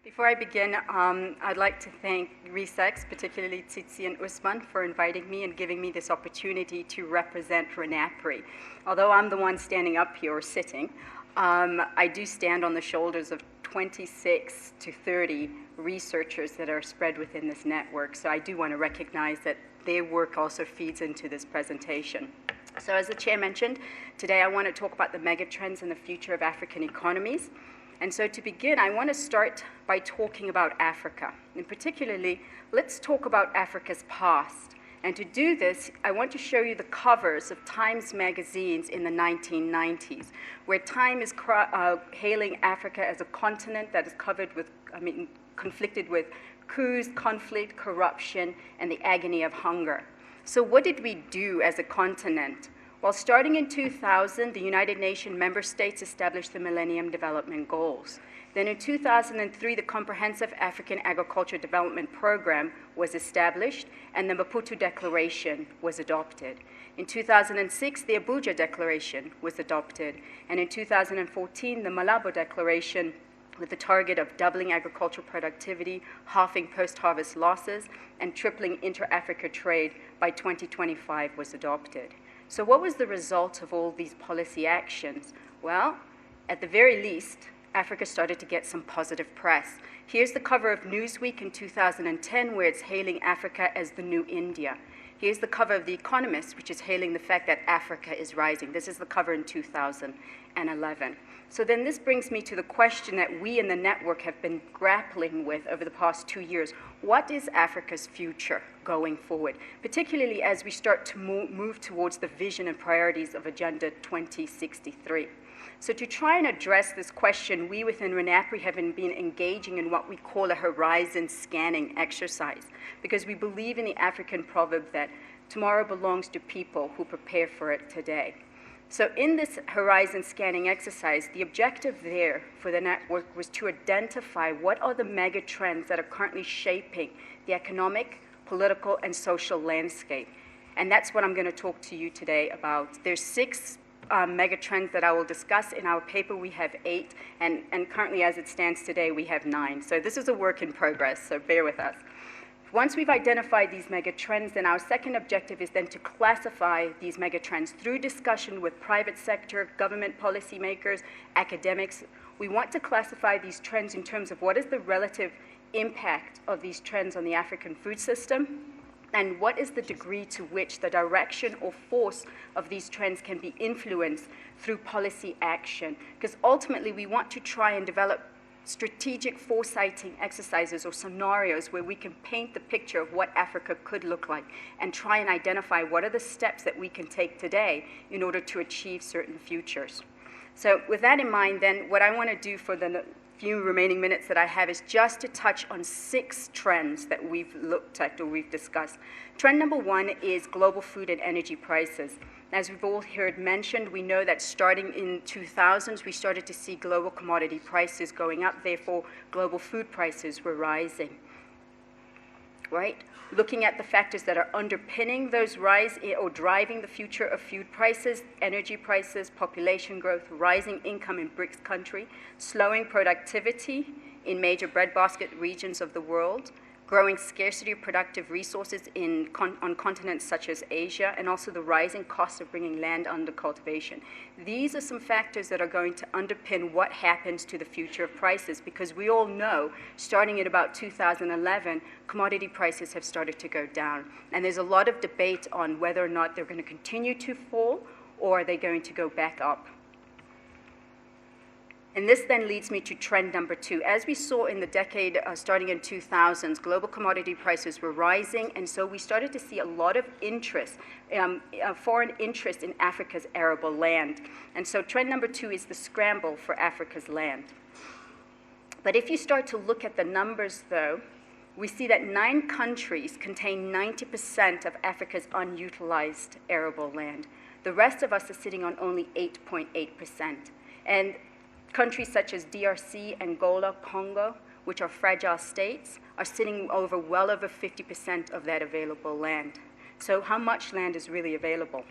Before I begin, I'd like to thank ReSAKSS, particularly Tsitsi and Usman, for inviting me and giving me this opportunity to represent ReNAPRI. Although I'm the one standing up here or sitting, I do stand on the shoulders of 26 to 30 researchers that are spread within this network. So I do want to recognize that their work also feeds into this presentation. So as the chair mentioned, today I want to talk about the megatrends and the future of African economies. And so to begin, I want to start by talking about Africa. And particularly, let's talk about Africa's past. And to do this, I want to show you the covers of Times magazines in the 1990s, where Time is hailing Africa as a continent that is conflicted with coups, conflict, corruption, and the agony of hunger. So what did we do as a continent? Well, starting in 2000, the United Nations member states established the Millennium Development Goals. Then in 2003, the Comprehensive African Agriculture Development Program was established, and the Maputo Declaration was adopted. In 2006, the Abuja Declaration was adopted, and in 2014, the Malabo Declaration, with the target of doubling agricultural productivity, halving post-harvest losses, and tripling inter-Africa trade by 2025 was adopted. So what was the result of all these policy actions? Well, at the very least, Africa started to get some positive press. Here's the cover of Newsweek in 2010, where it's hailing Africa as the new India. Here's the cover of The Economist, which is hailing the fact that Africa is rising. This is the cover in 2011. So then this brings me to the question that we in the network have been grappling with over the past 2 years. What is Africa's future going forward, particularly as we start to move towards the vision and priorities of Agenda 2063? So to try and address this question, we within ReNAPRI have been engaging in what we call a horizon scanning exercise, because we believe in the African proverb that tomorrow belongs to people who prepare for it today. So in this horizon scanning exercise, the objective there for the network was to identify what are the mega trends that are currently shaping the economic, political, and social landscape. And that's what I'm going to talk to you today about. There's 6 mega trends that I will discuss. In our paper, we have 8, and currently as it stands today, we have 9. So this is a work in progress, so bear with us. Once we've identified these mega trends, then our second objective is then to classify these mega trends through discussion with private sector, government policymakers, academics. We want to classify these trends in terms of what is the relative impact of these trends on the African food system, and what is the degree to which the direction or force of these trends can be influenced through policy action. Because ultimately, we want to try and develop strategic foresighting exercises or scenarios where we can paint the picture of what Africa could look like and try and identify what are the steps that we can take today in order to achieve certain futures. So with that in mind, then, what I want to do for the few remaining minutes that I have is just to touch on 6 trends that we've looked at or we've discussed. Trend number 1 is global food and energy prices. As we've all heard mentioned, we know that starting in 2000s, we started to see global commodity prices going up, therefore global food prices were rising, right? Looking at the factors that are underpinning those rise or driving the future of food prices, energy prices, population growth, rising income in BRICS country, slowing productivity in major breadbasket regions of the world, growing scarcity of productive resources on continents such as Asia, and also the rising cost of bringing land under cultivation. These are some factors that are going to underpin what happens to the future of prices, because we all know, starting at about 2011, commodity prices have started to go down. And there's a lot of debate on whether or not they're going to continue to fall, or are they going to go back up. And this then leads me to trend number 2. As we saw in the decade starting in 2000s, global commodity prices were rising, and so we started to see a lot of interest, foreign interest in Africa's arable land. And so trend number 2 is the scramble for Africa's land. But if you start to look at the numbers, though, we see that 9 countries contain 90% of Africa's unutilized arable land. The rest of us are sitting on only 8.8%. And countries such as DRC, Angola, Congo, which are fragile states, are sitting well over 50% of that available land. So how much land is really available?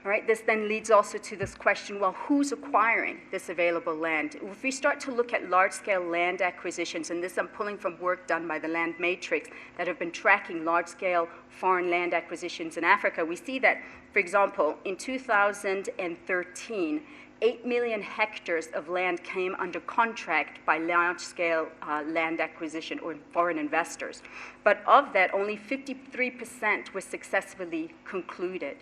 All right, this then leads also to this question, well, who's acquiring this available land? If we start to look at large-scale land acquisitions, and this I'm pulling from work done by the Land Matrix that have been tracking large-scale foreign land acquisitions in Africa, we see that, for example, in 2013, 8 million hectares of land came under contract by large-scale land acquisition or foreign investors. But of that, only 53% were successfully concluded.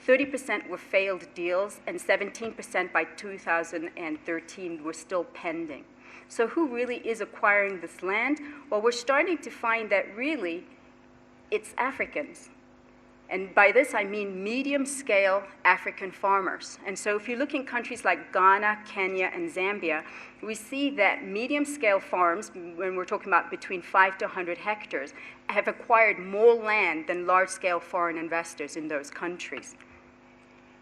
30% were failed deals, and 17% by 2013 were still pending. So who really is acquiring this land? Well, we're starting to find that really it's Africans. And by this, I mean medium-scale African farmers. And so if you look in countries like Ghana, Kenya, and Zambia, we see that medium-scale farms, when we're talking about between 5 to 100 hectares, have acquired more land than large-scale foreign investors in those countries.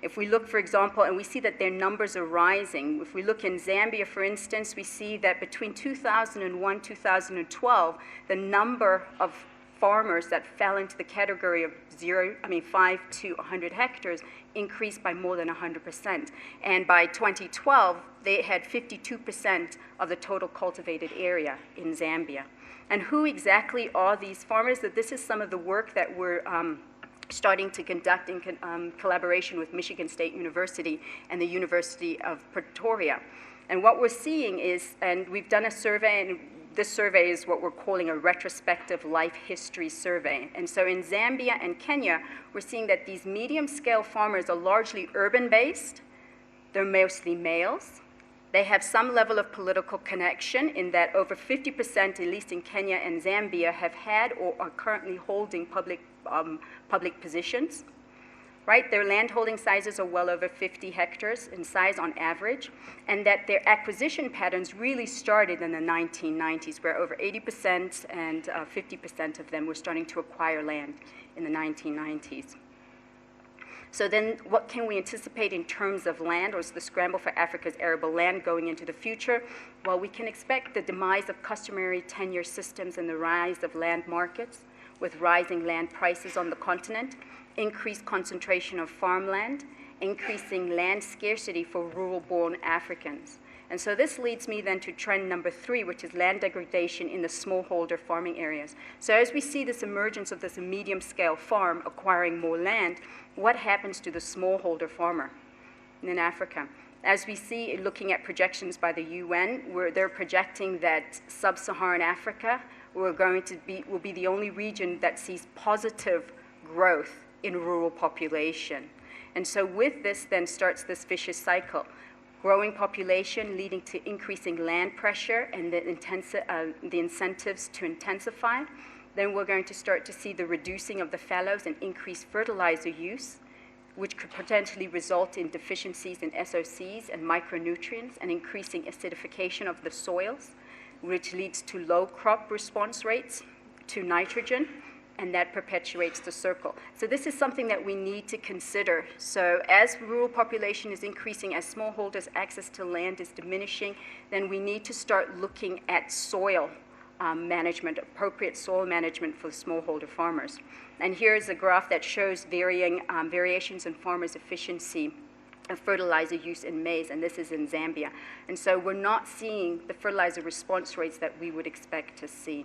If we look, for example, and we see that their numbers are rising. If we look in Zambia, for instance, we see that between 2001 2012, the number of farmers that fell into the category of 5 to 100 hectares increased by more than 100%. And by 2012, they had 52% of the total cultivated area in Zambia. And who exactly are these farmers? That this is some of the work that we're starting to conduct in collaboration with Michigan State University and the University of Pretoria. And what we're seeing is, and we've done a survey, and this survey is what we're calling a retrospective life history survey. And so in Zambia and Kenya, we're seeing that these medium-scale farmers are largely urban-based. They're mostly males. They have some level of political connection in that over 50%, at least in Kenya and Zambia, have had or are currently holding public positions. Right? Their landholding sizes are well over 50 hectares in size on average, and that their acquisition patterns really started in the 1990s, where over 80% and 50% of them were starting to acquire land in the 1990s. So then what can we anticipate in terms of land, or is the scramble for Africa's arable land going into the future? Well, we can expect the demise of customary tenure systems and the rise of land markets, with rising land prices on the continent, increased concentration of farmland, increasing land scarcity for rural-born Africans. And so this leads me then to trend number 3, which is land degradation in the smallholder farming areas. So as we see this emergence of this medium-scale farm acquiring more land, what happens to the smallholder farmer in Africa? As we see, looking at projections by the UN, where they're projecting that sub-Saharan Africa will be the only region that sees positive growth in rural population. And so with this then starts this vicious cycle. Growing population leading to increasing land pressure and the incentives to intensify. Then we're going to start to see the reducing of the fallows and increased fertilizer use, which could potentially result in deficiencies in SOCs and micronutrients and increasing acidification of the soils, which leads to low crop response rates to nitrogen, and that perpetuates the circle. So this is something that we need to consider. So as rural population is increasing, as smallholders' access to land is diminishing, then we need to start looking at soil management, appropriate soil management for smallholder farmers. And here is a graph that shows variations in farmers' efficiency of fertilizer use in maize, and this is in Zambia. And so we're not seeing the fertilizer response rates that we would expect to see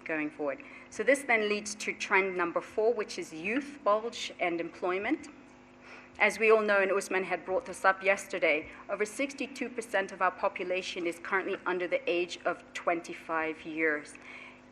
going forward. So this then leads to trend number 4, which is youth bulge and employment. As we all know, and Usman had brought this up yesterday, over 62% of our population is currently under the age of 25 years.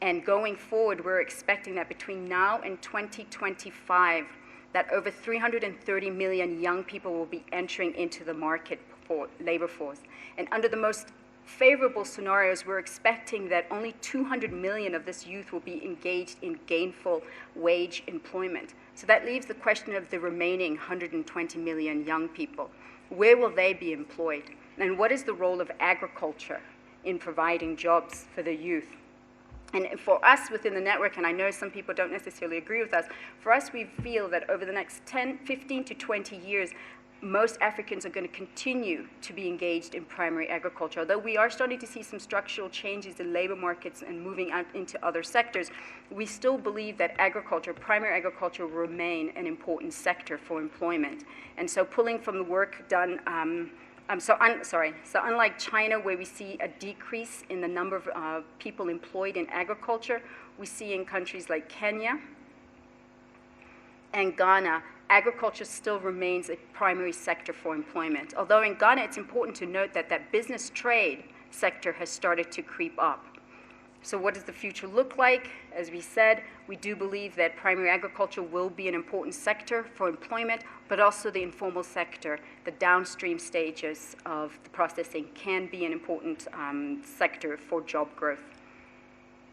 And going forward, we're expecting that between now and 2025, that over 330 million young people will be entering into the market for labor force. And under the most favorable scenarios, we're expecting that only 200 million of this youth will be engaged in gainful wage employment. So that leaves the question of the remaining 120 million young people. Where will they be employed? And what is the role of agriculture in providing jobs for the youth? And for us within the network, and I know some people don't necessarily agree with us, for us we feel that over the next 15 to 20 years, most Africans are going to continue to be engaged in primary agriculture. Although we are starting to see some structural changes in labor markets and moving out into other sectors, we still believe that agriculture, primary agriculture, will remain an important sector for employment. And so pulling from the work done, so unlike China, where we see a decrease in the number of people employed in agriculture, we see in countries like Kenya and Ghana, agriculture still remains a primary sector for employment. Although in Ghana, it's important to note that that business trade sector has started to creep up. So what does the future look like? As we said, we do believe that primary agriculture will be an important sector for employment, but also the informal sector, the downstream stages of the processing, can be an important sector for job growth.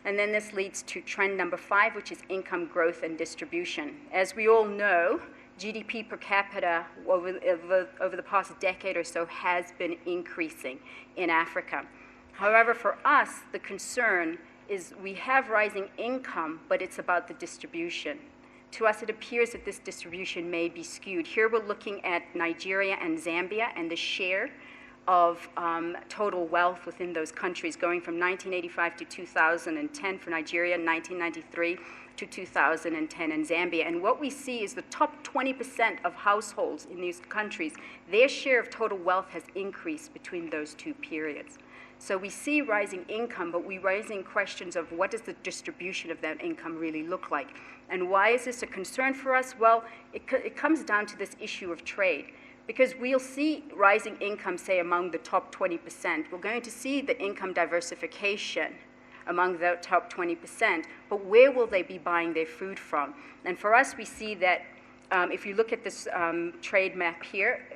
And then this leads to trend number 5, which is income growth and distribution. As we all know, GDP per capita over the past decade or so has been increasing in Africa. However, for us, the concern is we have rising income, but it's about the distribution. To us, it appears that this distribution may be skewed. Here we're looking at Nigeria and Zambia and the share of total wealth within those countries, going from 1985 to 2010 for Nigeria, 1993 to 2010 in Zambia. And what we see is the top 20% of households in these countries, their share of total wealth has increased between those two periods. So we see rising income, but we're raising questions of what does the distribution of that income really look like? And why is this a concern for us? Well, it comes down to this issue of trade. Because we'll see rising income, say, among the top 20%. We're going to see the income diversification among the top 20%, but where will they be buying their food from? And for us, we see that if you look at this trade map here,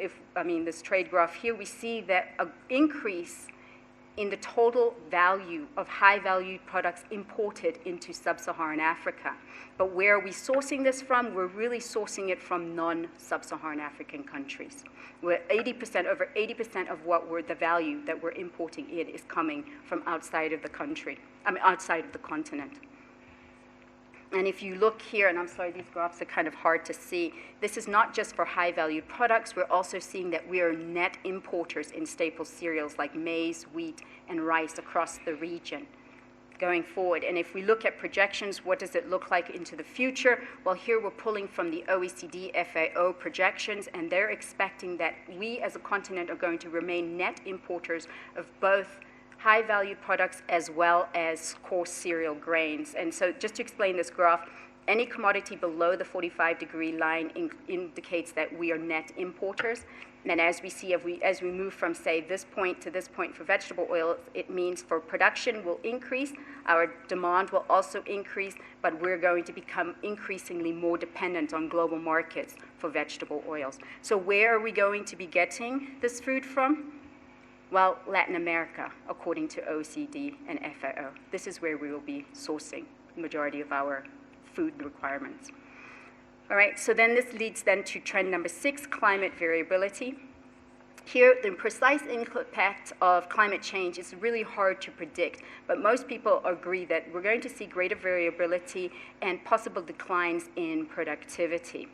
this trade graph here, we see that an increase in the total value of high-value products imported into sub-Saharan Africa. But where are we sourcing this from? We're really sourcing it from non-sub-Saharan African countries, where over 80% of the value that we're importing in is coming from outside of the country, outside of the continent. And if you look here, and I'm sorry, these graphs are kind of hard to see, this is not just for high-valued products. We're also seeing that we are net importers in staple cereals like maize, wheat, and rice across the region going forward. And if we look at projections, what does it look like into the future? Well, here we're pulling from the OECD FAO projections, and they're expecting that we as a continent are going to remain net importers of both high-valued products as well as coarse cereal grains. And so just to explain this graph, any commodity below the 45-degree line indicates that we are net importers. And as we see, as we move from, say, this point to this point for vegetable oil, it means for production will increase, our demand will also increase, but we're going to become increasingly more dependent on global markets for vegetable oils. So where are we going to be getting this food from? Well, Latin America, according to OECD and FAO. This is where we will be sourcing the majority of our food requirements. All right, so then this leads then to trend number 6, climate variability. Here, the precise impact of climate change is really hard to predict, but most people agree that we're going to see greater variability and possible declines in productivity.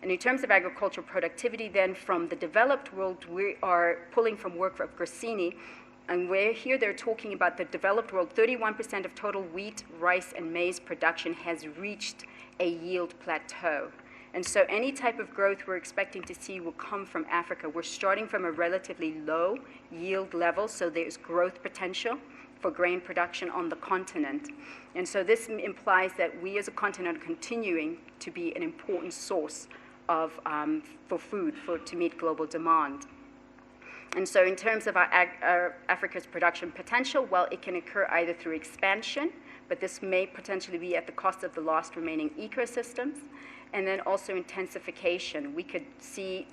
And in terms of agricultural productivity, then, from the developed world, we are pulling from work of Grassini, and where here they're talking about the developed world, 31% of total wheat, rice, and maize production has reached a yield plateau. And so any type of growth we're expecting to see will come from Africa. We're starting from a relatively low yield level, so there's growth potential for grain production on the continent. And so this implies that we as a continent are continuing to be an important source of, for food to meet global demand. And so in terms of our Africa's production potential, well, it can occur either through expansion, but this may potentially be at the cost of the lost remaining ecosystems, and then also intensification. We could see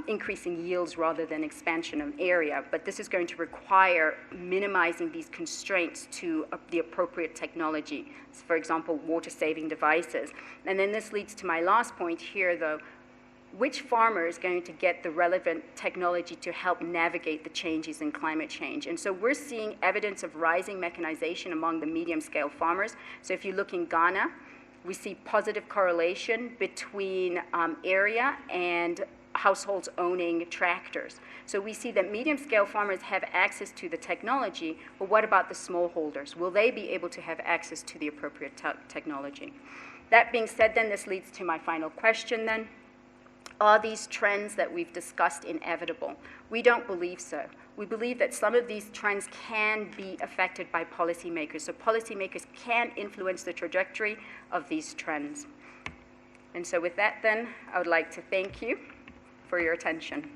increasing yields rather than expansion of area, but this is going to require minimizing these constraints to the appropriate technology, so for example, water-saving devices. And then this leads to my last point here, though. which farmer is going to get the relevant technology to help navigate the changes in climate change? And so we're seeing evidence of rising mechanization among the medium-scale farmers. So if you look in Ghana, we see positive correlation between area and households owning tractors. So we see that medium-scale farmers have access to the technology, but what about the smallholders? Will they be able to have access to the appropriate technology? That being said, then, this leads to my final question, then. Are these trends that we've discussed inevitable? We don't believe so. We believe that some of these trends can be affected by policymakers. So policymakers can influence the trajectory of these trends. And so with that, then, I would like to thank you for your attention.